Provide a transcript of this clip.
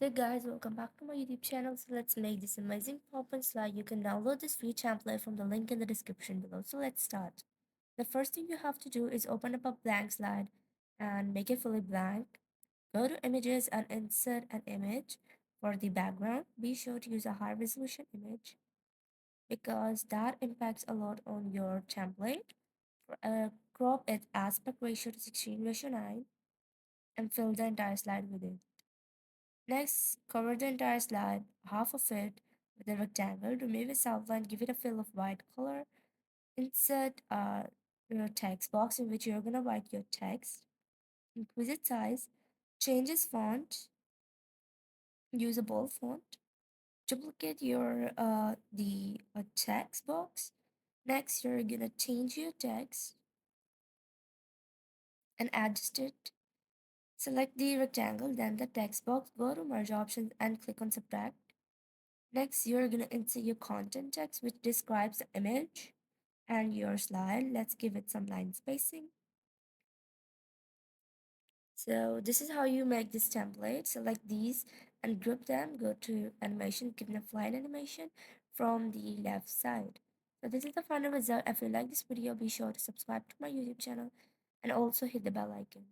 Hey guys, welcome back to my YouTube channel. So let's make this amazing PowerPoint slide. You can download this free template from the link in the description below. So let's start. The first thing you have to do is open up a blank slide and make it fully blank. Go to images and insert an image for the background. Be sure to use a high resolution image because that impacts a lot on your template. Crop its aspect ratio to 16:9 and fill the entire slide with it. Next, cover the entire slide, half of it, with a rectangle. Remove its outline, give it a fill of white color. Insert your text box in which you're gonna write your text. Increase its size. Change its font. Use a bold font. Duplicate your the text box. Next, you're gonna change your text and adjust it. Select the rectangle, then the text box. Go to merge options and click on subtract. Next, you're going to insert your content text, which describes the image and your slide. Let's give it some line spacing. So this is how you make this template. Select these and group them. Go to animation, give them flight animation from the left side. So this is the final result. If you like this video, be sure to subscribe to my YouTube channel and also hit the bell icon.